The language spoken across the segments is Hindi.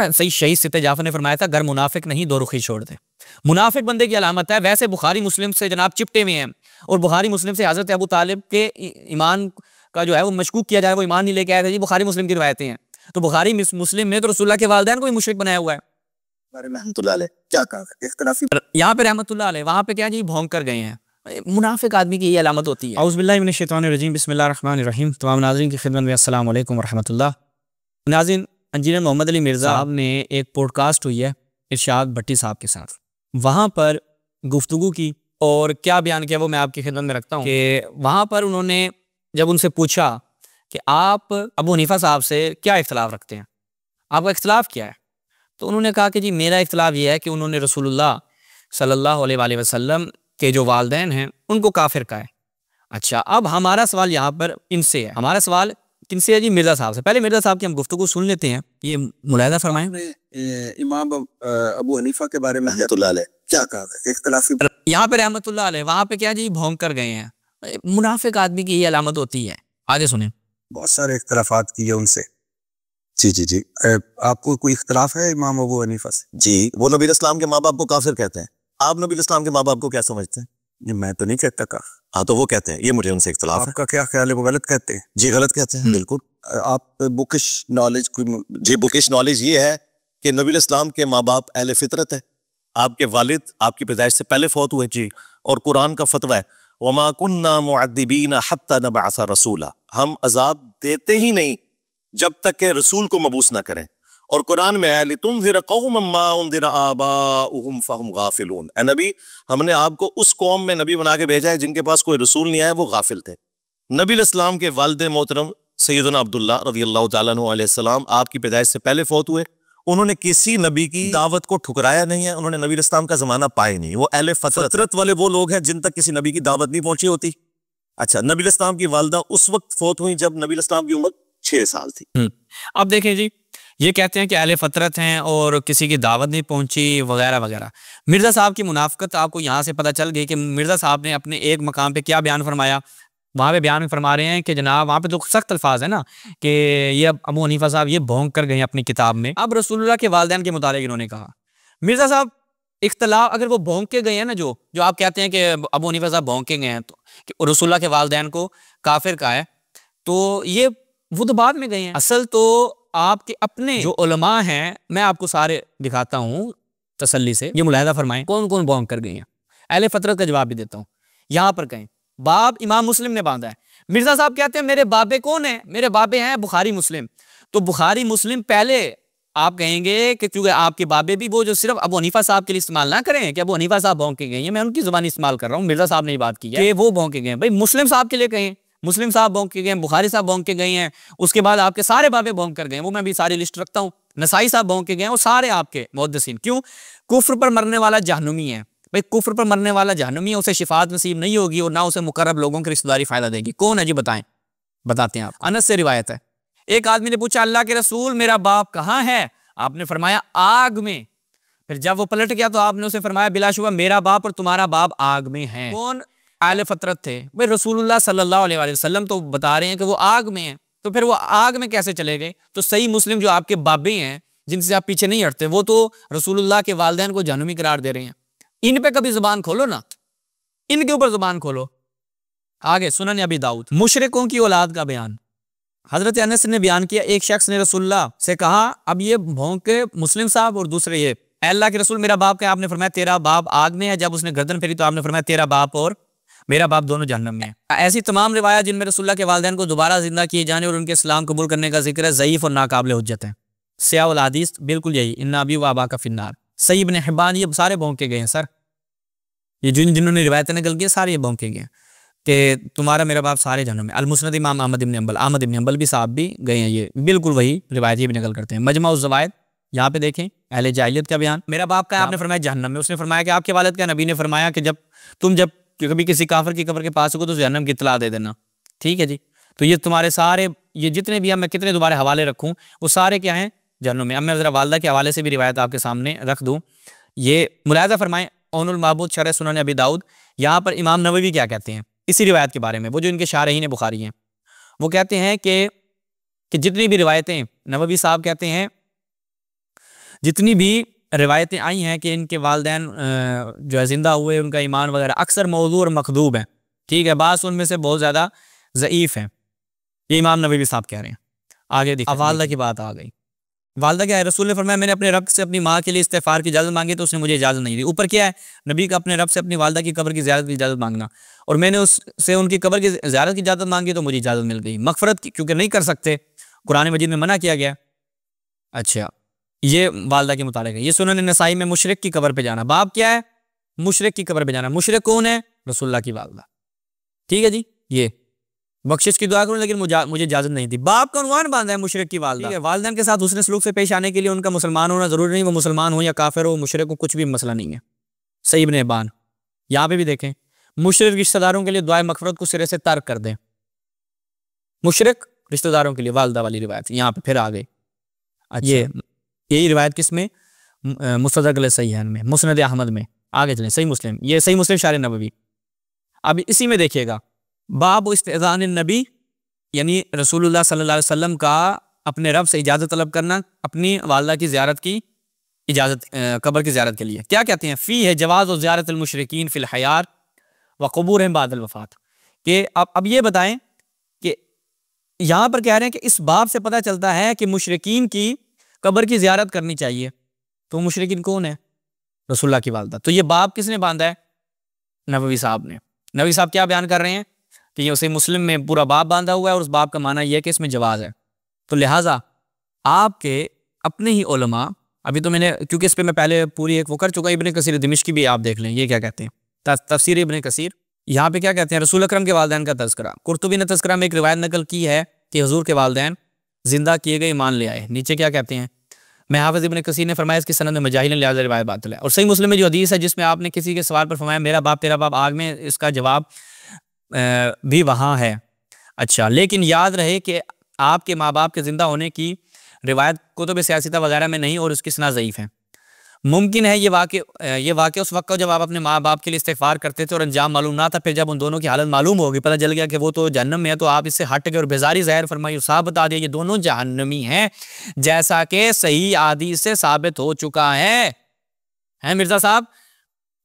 सही शहीद सिद्दीक़ जाफ़र ने फरमाया था, घर मुनाफिक नहीं दो रुखी छोड़ दे। मुनाफिक बंदे की अलामत है। वैसे बुखारी मुस्लिम से जनाब चिपटे हुए हैं, और बुखारी मुस्लिम से हज़रत अबू तालिब के ईमान का जो है वो मशकूक किया जाए, वो ईमान नहीं लेके आए थे जी। बुखारी मुस्लिम की रिवायतें हैं। तो बुखारी मुस्लिम में तो रसूलुल्लाह के वालिदैन को भी मुशरिक बनाया हुआ है। क्या कहा यहाँ पे रहमतुल्लाह अलैह, वहाँ पे क्या जी भौंक कर गए हैं। मुनाफिक आदमी की ये अलामत होती है। औज़ु बिल्लाहि मिनश शैतानिर रजीम, बिस्मिल्लाहिर रहमानिर रहीम। तमाम नाज़रीन की खिदमत में अस्सलाम वालेकुम व रहमतुल्लाह। नाज़रीन, इंजीनियर मोहम्मद अली मिर्ज़ा साहब ने एक पॉडकास्ट हुई है इरशाद भट्टी साहब के साथ, वहाँ पर गुफ्तगू की और क्या बयान किया वो मैं आपकी खिदमत में रखता हूँ कि वहाँ पर उन्होंने जब उनसे पूछा कि आप अबू हनीफा साहब से क्या इख्तिलाफ रखते हैं, आपका इख्तिलाफ क्या है, तो उन्होंने कहा कि जी मेरा इख्तिलाफ ये है कि उन्होंने रसूलुल्लाह सल्लल्लाहु अलैहि वसल्लम के जो वालिदैन हैं उनको काफिर कहा है। अच्छा, अब हमारा सवाल यहाँ पर इनसे है, हमारा सवाल किनसे है जी? मिर्ज़ा साहब से। पहले मिर्ज़ा साहब की हम गुफ्तगू सुन लेते हैं, ये मुलाहिज़ा फरमाएं। इमाम अबू हनीफा के बारे में क्या कहा इख्तिलाफी, यहाँ पे रहमतुल्लाह अलैह, वहाँ पे क्या जी भौंक कर गए हैं। मुनाफिक आदमी की ये अलामत होती है। आगे सुने। बहुत सारे इख्तिलाफात किए उनसे। जी आपको कोई इख्तिलाफ है इमाम अबू हनीफा से? जी, वो नबी इस्लाम के माँ बाप को काफिर कहते हैं। आप नबी इस्लाम के माँ बाप को क्या समझते हैं? मैं तो नहीं कहता का। हाँ, तो वो कहते हैं, ये मुझे उनसे इख्तिलाफ है। आपका क्या ख्याल है, वो गलत कहते हैं? जी गलत कहते हैं, बिल्कुल। आप बुकिश नॉलेज जी, बुकिश नॉलेज ये है कि नबी इस्लाम के माँ बाप अहले फितरत है। आपके वालिद आपकी पैदाइश से पहले फौत हुए जी, और कुरान का फतवा है वमा कुन्ना मुअद्दिबीना हत्ता नबअसा रसूला, हम अजाब देते ही नहीं जब तक के रसूल को मबूस ना करें। और कुरान में है लितुनज़िर कौमम मा उनज़िर आबाउहुम फहुम गाफिलून, ए नबी हमने आपको उस कौम में नबी बना के भेजा है जिनके पास कोई रसूल नहीं आया, वो गाफिल थे। नबी इस्लाम के वालिद मोहतरम सैयदना अब्दुल्ला रज़ियल्लाहु ताला अन्हु अलैहिस्सलाम आपकी पैदाइश से पहले फौत हुए। उन्होंने किसी नबी की दावत को ठुकराया नहीं है, उन्होंने नबी इस्लाम का जमाना पाए नहीं। वो अहले फतरत वाले वो लोग हैं जिन तक किसी नबी की दावत नहीं पहुंची होती। अच्छा, नबी इस्लाम की वालिदा उस वक्त फौत हुई जब नबी इस्लाम की उम्र 6 साल थी। अब देखें जी, ये कहते हैं कि अहले फतरत हैं और किसी की दावत नहीं पहुंची वगैरह वगैरह। मिर्ज़ा साहब की मुनाफिकत आपको यहाँ से पता चल गई कि मिर्ज़ा साहब ने अपने एक मकाम पे क्या बयान फरमाया। वहाँ पे बयान फरमा रहे हैं कि जनाब वहाँ पे तो सख्त अल्फाज है ना कि ये अबू हनीफा साहब ये भौंक कर गए हैं अपनी किताब में। अब रसूलुल्लाह के वालिदैन के मुतालिक इन्होंने कहा, मिर्ज़ा साहब इख्तिलाफ अगर वो भौंक के गए हैं ना, जो आप कहते हैं कि अबू हनीफा साहब भौंक के गए हैं तो रसूलुल्लाह के वालिदैन को काफिर कहा है, तो ये वो तो बाद में गए हैं। असल तो आपके अपने जो उलमा हैं, मैं आपको सारे दिखाता हूँ तसल्ली से, ये मुलाहिज़ा फरमाएं कौन कौन भौंक कर गए हैं। अहले फतरत का जवाब भी देता हूँ। यहाँ पर कहें बाब इमाम मुस्लिम ने बांधा है। मिर्ज़ा साहब कहते हैं मेरे बाबे कौन है? मेरे बाबे हैं बुखारी मुस्लिम। तो बुखारी मुस्लिम पहले आप कहेंगे कि क्योंकि आपके बाबे भी वो जो सिर्फ अबू हनीफा साहब के लिए इस्तेमाल ना करें कि अबू हनीफा साहब भौंक के गए हैं, मैं उनकी ज़ुबानी इस्तेमाल कर रहा हूँ। मिर्ज़ा साहब ने ये बात की है कि वो भौंक के गए हैं। भाई मुस्लिम साहब के लिए कहें, मुस्लिम साहब भौंक के गए हैं, बुखारी साहब भौंक के गए हैं, उसके बाद आपके सारे बाबे भौंक कर गए, वो मैं भी सारी लिस्ट रखता हूँ। नसाई साहब भौंक के गए हैं, वो सारे आपके मुहद्दिसीन। क्यों? कुफ्र पर मरने वाला जहन्नुमी है। भाई कुफ्र पर मरने वाला जहन्नुमी है, उसे शिफात नसीब नहीं होगी और ना उसे मुकर्रब लोगों की रिश्तेदारी फायदा देगी। कौन है जी? बताएं, बताते हैं आप। अनस से रिवायत है, एक आदमी ने पूछा अल्लाह के रसूल मेरा बाप कहाँ है? आपने फरमाया आग में। फिर जब वो पलट गया तो आपने उसे फरमाया बिलाशुबा मेरा बाप और तुम्हारा बाप आग में है। कौन? आले फतरत थे। भाई रसूलुल्लाह सल्लल्लाहु अलैहि वसल्लम तो बता रहे हैं कि वो आग में है, तो फिर वो आग में कैसे चले गए? तो सही मुस्लिम जो आपके बाबे हैं जिनसे आप पीछे नहीं हटते, वो तो रसूलुल्लाह के वालिदैन को जहन्नुमी करार दे रहे हैं। इन पे कभी जुबान खोलो ना, इनके ऊपर जुबान खोलो। आगे सुनन अबी दाऊद, मुशरिकों की औलाद का बयान। हजरत अनस ने बयान किया, एक शख्स ने रसूलुल्लाह से कहा, अब ये भौंके मुस्लिम साहब और दूसरे ये, अल्लाह के रसूल मेरा बाप क्या? आपने फरमाया तेरा बाप आग में है। जब उसने गर्दन फेरी तो आपने फरमाया तेरा बाप और मेरा बाप दोनों जहन्नम में है। ऐसी तमाम रिवायत जिनमें रसूलुल्लाह के वालिदैन को दोबारा जिंदा किए जाने और उनके इस्लाम कबूल करने का जिक्र है, ज़ईफ और नाकाबिल हुज्जत है। सियाउल हदीस बिल्कुल यही, इन्ना अबी व अबा का फिन्नार। सही इब्न हिब्बान, ये सारे भौंके गए हैं सर। ये जिन्होंने रिवायतें निकल गई सारे ये भौंके गए हैं कि तुम्हारा मेरा बाप सारे जहन्नम में। अल-मुस्नद इमाम अहमद इब्न हंबल भी साहब भी गए हैं, ये बिल्कुल वही रिवायत ये भी निकल करते हैं। मजमा उज़ ज़वाइद, यहाँ पे देखें अहले जाहिलियत का बयान। मेरा बाप का आपने फरमाया जहन्नम में। उसने फरमाया कि आपके वालिद का? नबी ने फरमाया कि जब कभी किसी काफिर की कब्र के पास हो तो जहन्नम की इत्तला दे देना। ठीक है जी। तो ये तुम्हारे सारे ये जितने भी, मैं कितने दोबारा हवाले रखूँ, वो सारे क्या हैं? जहन्नम में। अब मैं ज़रा वालदा के हवाले से भी रिवायत आपके सामने रख दूँ। ये मुलाहिज़ा फरमाएं औनुल माबूद शरह सुनन अबी दाऊद, यहाँ पर इमाम नववी क्या कहते हैं इसी रिवायत के बारे में, वो जो इनके शारहीन बुखारी हैं, वो कहते हैं कि जितनी भी रिवायतें, नववी साहब कहते हैं जितनी भी रिवायतें आई हैं कि इनके वालिदैन जो है जिंदा हुए, उनका ईमान वगैरह, अक्सर मौजू और मखदूब हैं, ठीक है, बास उनमें से बहुत ज़्यादा ज़ईफ़ हैं। ये इमाम नबवी साहब कह रहे हैं। आगे देखिए, वालदा की बात आ गई। वालदा क्या है? रसूल ने फरमाया मैंने अपने रब से अपनी माँ के लिए इस्तिग़फ़ार की इजाज़त मांगी तो उसने मुझे इजाज़त नहीं दी। ऊपर क्या है? नबी का अपने रब से अपनी वालदा की कब्र की ज़ियारत की इजाज़त मांगना, और मैंने उससे उनकी कब्र की ज़ियारत की इजाज़त मांगी तो मुझे इजाज़त मिल गई। मग़फ़िरत की क्योंकि नहीं कर सकते, कुरान मजीद में मना किया गया। अच्छा, ये वालदा के मुतालिक है। ये सुनन नसाई में मुशरिक की कब्र पे जाना, बाप क्या है? मुशरिक की कब्र पे जाना। मुशरिक कौन है? रसूलुल्लाह की वालदा। ठीक है जी, ये बख्शिश की दुआ करूं लेकिन मुझे इजाजत नहीं थी। बाप का उन्वान बांधा है मुशरिक की वालदा। वालिदैन के साथ हुस्न सलूक से पेश आने के लिए उनका मुसलमान होना जरूरी नहीं, वो मुसलमान हो या काफिर हो, मुशरिक हो, कुछ भी मसला नहीं है। सही इब्न हिब्बान। यहाँ पे भी देखें, मुशरिक रिश्तेदारों के लिए दुआ मग़फ़िरत को सिरे से तर्क कर दें। मुशरिक रिश्तेदारों के लिए वालदा वाली रिवायत यहाँ पे फिर आ गई। अच्छा, यही रिवायत किसमें? मुस्तदरक अलैहिस्सहीहैन में, मुस्नद अहमद में। आगे चलें, सही मुस्लिम, ये सही मुस्लिम शार नबवी। अब इसी में देखिएगा, बाब इस्तिज़ान नबी, यानी रसूलुल्लाह सल्लल्लाहु अलैहि वसल्लम का अपने रब से इजाज़त तलब करना अपनी वालदा की ज़ियारत की इजाज़त, कब्र की ज़ियारत के लिए। क्या कहते हैं? फ़ी है जवाज़ व ज़ियारत अल मुशरिकीन फ़िल हयात व क़ुबूरिहिम बादल वफ़ात। कि अब ये बताएं कि यहाँ पर कह रहे हैं कि इस बाब से पता चलता है कि मुशरिकीन की कब्र की ज़ियारत करनी चाहिए। तो मुशरिकीन कौन है? रसूलुल्लाह की वालदा। तो ये बाब किसने बांधा है? नबवी साहब ने। नबवी साहब क्या बयान कर रहे हैं कि ये उसे मुस्लिम में पूरा बाब बांधा हुआ है और उस बाब का माना यह है कि इसमें जवाज़ है। तो लिहाजा आपके अपने ही उलमा, अभी तो मैंने क्योंकि इस पर मैं पहले पूरी एक वो कर चुका, इब्न कसीर दिमिश्की भी आप देख लें, ये क्या कहते हैं तफसीर इब्न कसीर। यहाँ पे क्या कहते हैं? रसूल अकरम के वालिदैन का तज़किरा। कुर्तुबी ने तज़किरा में एक रिवायत नकल की है कि हुजूर के वालिदैन जिंदा किए गए ईमान ले आए। नीचे क्या कहते हैं? मैं हाफ़िज़ इब्न कसीर ने फरमाया इसकी सनद में मजाहिल ने लिहाजा रिवायत बातिल है। और सही मुस्लिम में जो हदीस है जिसमें आपने किसी के सवाल पर फरमाया मेरा बाप तेरा बाप आग में, इसका जवाब भी वहाँ है। अच्छा, लेकिन याद रहे कि आपके माँ बाप के ज़िंदा होने की रिवायत कुतुब सियासता वगैरह में नहीं और उसकी सनद ज़ईफ़ है। मुमकिन है ये वाक़या उस वक्त जब आप अपने माँ बाप के लिए इस्तिग़फ़ार करते थे और अंजाम मालूम ना था, फिर जब उन दोनों की हालत मालूम होगी, पता चल गया कि वो तो जहन्नम में है, तो आप इससे हट गए और बेजारी ज़ाहिर फरमाई और साहब बता दिया ये दोनों जहन्नमी हैं, जैसा कि सही हदीस से साबित हो चुका है मिर्ज़ा साहब।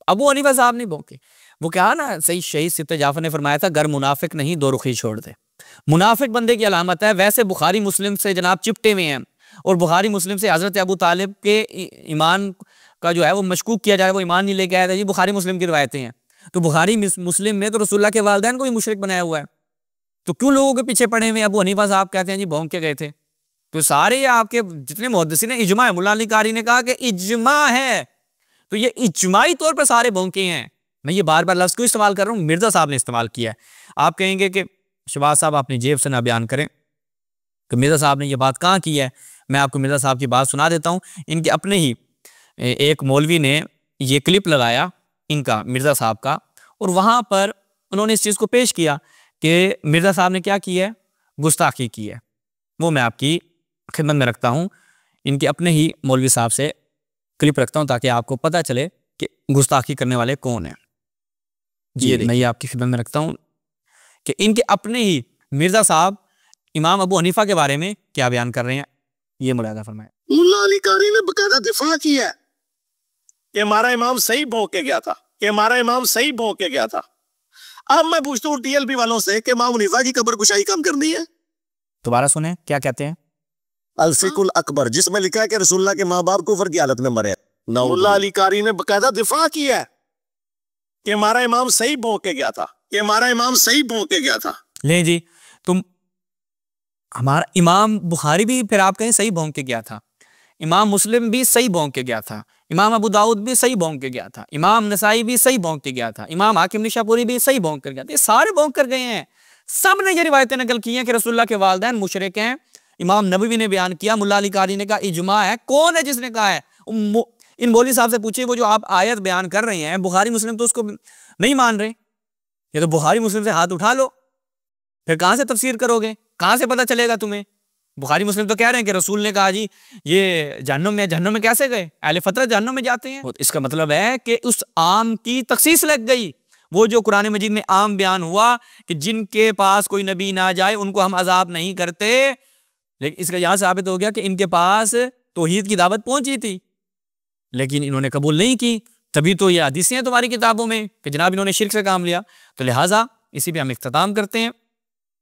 अबू हनीफा साहब नहीं भौंके, वो क्या ना, सही शहीद सिद्दीक़ जाफ़र ने फरमाया था घर मुनाफिक नहीं दो रुखी छोड़ दे। मुनाफिक बंदे की अलामत है। वैसे बुखारी मुस्लिम से जनाब चिपटे हुए हैं और बुखारी मुस्लिम से हज़रत अबू तालिब के ईमान का जो है वो मशकूक किया जाए, वो ईमान नहीं लेके आया था जी। बुखारी मुस्लिम की रिवायतें हैं। तो बुखारी मुस्लिम में तो रसूलुल्लाह के वालिदैन को भी मुशरिक बनाया हुआ है, तो क्यों लोगों के पीछे पड़े हुए? अबू हनीफा साहब कहते हैं जी भौंक के गए थे। तो सारे आपके जितने मुहद्दिसीन हैं, इजमा है। मुल्ला अली कारी ने कहा कि इजमा है, तो ये इजमाई तौर पर सारे भौंके हैं। मैं ये बार बार लफ्ज़ क्यों इस्तेमाल कर रहा हूँ? मिर्ज़ा साहब ने इस्तेमाल किया है। आप कहेंगे कि शहबाज साहब अपनी जेब से ना बयान करें कि मिर्ज़ा साहब ने ये बात कहाँ की है। मैं आपको मिर्ज़ा साहब की बात सुना देता हूँ। इनके अपने ही एक मौलवी ने ये क्लिप लगाया इनका, मिर्ज़ा साहब का, और वहाँ पर उन्होंने इस चीज़ को पेश किया कि मिर्ज़ा साहब ने क्या किया है, गुस्ताखी की है। वो मैं आपकी खिदमत में रखता हूँ। इनके अपने ही मौलवी साहब से क्लिप रखता हूँ ताकि आपको पता चले कि गुस्ताखी करने वाले कौन हैं। जी, मैं ये आपकी खिदमत में रखता हूँ कि इनके अपने ही मिर्ज़ा साहब इमाम अबू हनीफा के बारे में क्या बयान कर रहे हैं। ये मुलाहिज़ा फरमाएं। मुल्ला अली कारी ने बकायदा दिफा किया कि हमारा इमाम सही भौंक के गया था, कि हमारा इमाम सही भौंक के गया था। अब मैं पूछता हूँ टीएलपी वालों से कि इमाम हनीफा की कब्र कुशाई कम करनी है। दोबारा सुने क्या कहते हैं। अल-फिकुल अकबर, जिसमें लिखा है कि रसूलुल्लाह के माँ बाप कुफर की हालत में मरे। मुल्ला अली कारी ने बकायदा दिफा किया कि हमारा इमाम सही भौंक के गया था, कि हमारा इमाम सही भौंक के गया था। ले जी, तुम हमारा इमाम बुखारी भी फिर आप कहें सही भौंक के गया था, इमाम मुस्लिम भी सही भौंक के गया था, इमाम अबू दाऊद भी सही भौंक के गया था, इमाम नसाई भी सही भौंक के गया था, इमाम हाकिम निशापुरी भी सही भौंक कर गया था। ये सारे भौंक कर गए हैं। सब ने ये रिवायतें नकल की हैं कि रसूलुल्लाह के वालिदैन मुशरिक हैं। इमाम नबवी ने बयान किया, मुल्ला अली कारी ने कहा इजमा है। कौन है जिसने कहा है? इन मौलवी साहब से पूछिए, वो जो आप आयत बयान कर रहे हैं बुखारी मुस्लिम तो उसको नहीं मान रहे। ये तो बुखारी मुस्लिम से हाथ उठा लो, फिर कहां से तफसीर करोगे? कहां से पता चलेगा तुम्हें? बुखारी मुस्लिम तो कह रहे हैं कि रसूल ने कहा जी ये जहन्नुम में कैसे गए? अहले फतरत जहन्नुम में जाते हैं। इसका मतलब है कि उस आम की तखसीस लग गई। वो जो कुरान मजीद में आम बयान हुआ कि जिनके पास कोई नबी ना जाए उनको हम अजाब नहीं करते, लेकिन इसका यहां साबित हो गया कि इनके पास तौहीद की दावत पहुंची थी। लेकिन इन्होंने कबूल नहीं की, तभी तो ये हदीसें हैं तुम्हारी किताबों में कि जनाब इन्होंने शिर्क से काम लिया। तो लिहाजा इसी पे हम इख्तिताम करते हैं।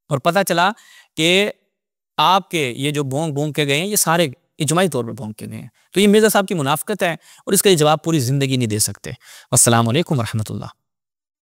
और पता चला कि आपके ये जो भोंग भोंग के गए हैं ये सारे इजमाही तौर पर भोंग के गए हैं। तो ये मिर्ज़ा साहब की मुनाफ़िकत है और इसका ये जवाब पूरी ज़िंदगी नहीं दे सकते। अस्सलामु अलैकुम व रहमतुल्लाह।